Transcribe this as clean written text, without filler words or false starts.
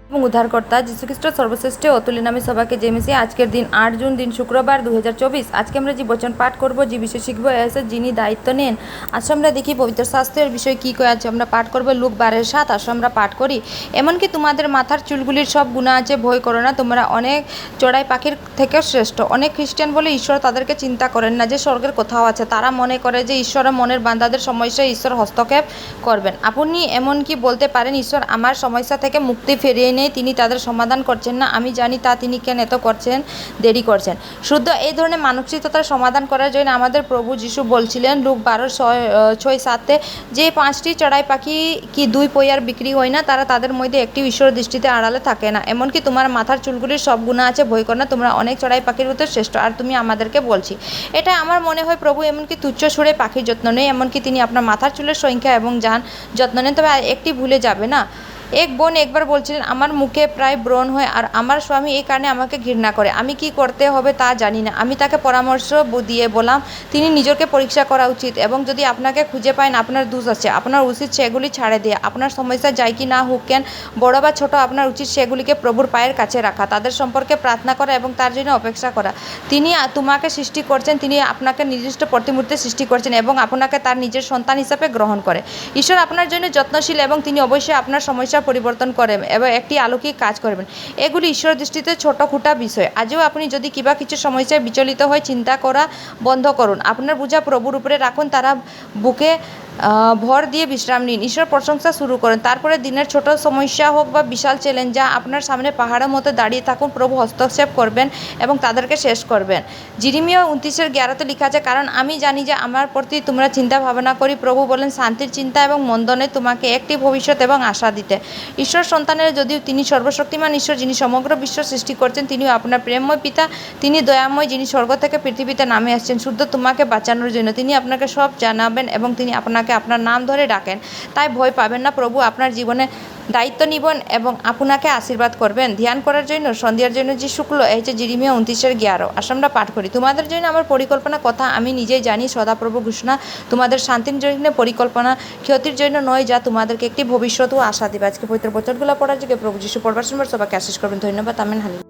এবং উদ্ধারকর্তা যীশুখ্রিস্ট সর্বশ্রেষ্ঠ অতুল্য নামে সবাইকে জয় মেসিয়া। আজকের দিন 8 জুন, দিন শুক্রবার 2024। আজকে আমরা যে বচন পাঠ করব, যে বিষয় শিখব, এসে যিনি দায়িত্ব নেন। আসো আমরা দেখি পবিত্র শাস্ত্রের বিষয় কী কয়ে আছে। আমরা পাঠ করবো লুক 12:7। আসো আমরা পাঠ করি। এমনকি তোমাদের মাথার চুলগুলির সব গুণা আছে, ভয় করো না, তোমরা অনেক চড়াই পাখির থেকেও শ্রেষ্ঠ। অনেক খ্রিস্টান বলে ঈশ্বর তাদেরকে চিন্তা করেন না যে স্বর্গের কোথাও আছে। তারা মনে করে যে ঈশ্বরের মনের বান্দাদের সমস্যায় ঈশ্বর হস্তক্ষেপ করবেন। আপনি এমনকি বলতে পারেন, ঈশ্বর আমার সমস্যা থেকে মুক্তি ফিরিয়ে নেই, তিনি তাদের সমাধান করছেন না। আমি জানি তা তিনি কেন এত করছেন, দেরি করছেন। শুদ্ধ এই ধরনের মানসিকতার সমাধান করার জন্য আমাদের প্রভু যিশু বলছিলেন লুক 12:6-7 যে 5টি চড়াই পাখি কি 2 পয়সার বিক্রি হয় না? তারা তাদের মধ্যে একটি ঈশ্বর দৃষ্টিতে আড়ালে থাকে না। এমনকি তোমার মাথার চুলগুলির সব গুণা আছে, ভয় করো না, তোমরা অনেক চড়াই পাখির মতো শ্রেষ্ঠ। আর তুমি আমাদেরকে বলছি, এটা আমার মনে হয় প্রভু এমনকি তুচ্ছ সুরে পাখির যত্ন নেই, এমনকি তিনি আপনার মাথার চুলের সংখ্যা এবং যান যত্ন নেন। তবে একটি ভুলে যাবে না। এক বোন একবার বলছিলেন, আমার মুখে প্রায় ব্রণ হয় আর আমার স্বামী এই কারণে আমাকে ঘৃণা করে। আমি কি করতে হবে তা জানি না। আমি তাকে পরামর্শ দিয়ে বললাম তিনি নিজেকে পরীক্ষা করা উচিত, এবং যদি আপনাকে খুঁজে পান আপনার দোষ আছে, আপনার উচিত সেগুলি ছাড়ে দেওয়া। আপনার সমস্যা যাই কি না হোক কেন, বড় বা ছোট, আপনার উচিত সেগুলিকে প্রভুর পায়ের কাছে রাখা, তাদের সম্পর্কে প্রার্থনা করা এবং তার জন্য অপেক্ষা করা। তিনি তোমাকে সৃষ্টি করছেন, তিনি আপনাকে নির্দিষ্ট প্রতিমূর্তি সৃষ্টি করছেন এবং আপনাকে তার নিজের সন্তান হিসাবে গ্রহণ করে। ঈশ্বর আপনার জন্য যত্নশীল এবং তিনি অবশ্যই আপনার সমস্যা পরিবর্তন করেন এবং একটি অলৌকিক কাজ করবেন। এগুলি ঈশ্বর দৃষ্টিতে ছোট খুঁটা বিষয়। আজও আপনি যদি কিবা কিছু সমস্যায় বিচলিত হয়, চিন্তা করা বন্ধ করুন, আপনার বোঝা প্রভুর উপরে রাখুন, তারা বুকে ভর দিয়ে বিশ্রাম নিন, ঈশ্বর প্রশংসা শুরু করেন। তারপরে দিনের ছোট সমস্যা হোক বা বিশাল চ্যালেঞ্জ যা আপনার সামনে পাহাড়ের মতো দাঁড়িয়ে থাকুন, প্রভু হস্তক্ষেপ করবেন এবং তাদেরকে শেষ করবেন। জিরিমিয়া 29:11 লেখা আছে, কারণ আমি জানি যে আমার প্রতি তোমরা চিন্তা ভাবনা করি, প্রভু বলেন, শান্তির চিন্তা এবং মন্দ নয়, তোমাকে একটি ভবিষ্যৎ এবং আশা দিতে। ঈশ্বর সন্তানের যদিও তিনি সর্বশক্তিমান ঈশ্বর, যিনি সমগ্র বিশ্ব সৃষ্টি করছেন, তিনিও আপনার প্রেমময় পিতা, তিনি দয়াময়, যিনি স্বর্গ থেকে পৃথিবীতে নামে আসছেন শুদ্ধ তোমাকে বাঁচানোর জন্য। তিনি আপনাকে সব জানাবেন এবং তিনি আপনাকে আপনার নাম ধরে ডাকেন। তাই ভয় পাবেন না, প্রভু আপনার জীবনে দায়িত্ব নিবেন এবং আপনাকে আশীর্বাদ করবেন। ধ্যান করার জন্য সন্ধ্যার জন্য যে শুক্ল এই যে জিরিমিয়া 29:11। আমরা পাঠ করি। তোমাদের জন্য আমার পরিকল্পনা কথা আমি নিজেই জানি, সদাপ্রভু ঘোষণা, তোমাদের শান্তির জন্য পরিকল্পনা, ক্ষতির জন্য নয়, যা তোমাদেরকে একটি ভবিষ্যৎ ও আশা দেবে। আজকে পবিত্র বচনগুলো পড়ার যুগে প্রভু যিশু পড়বার সময় সবাইকে আশীষ করবেন। ধন্যবাদ। আমেন। হালেলুয়া।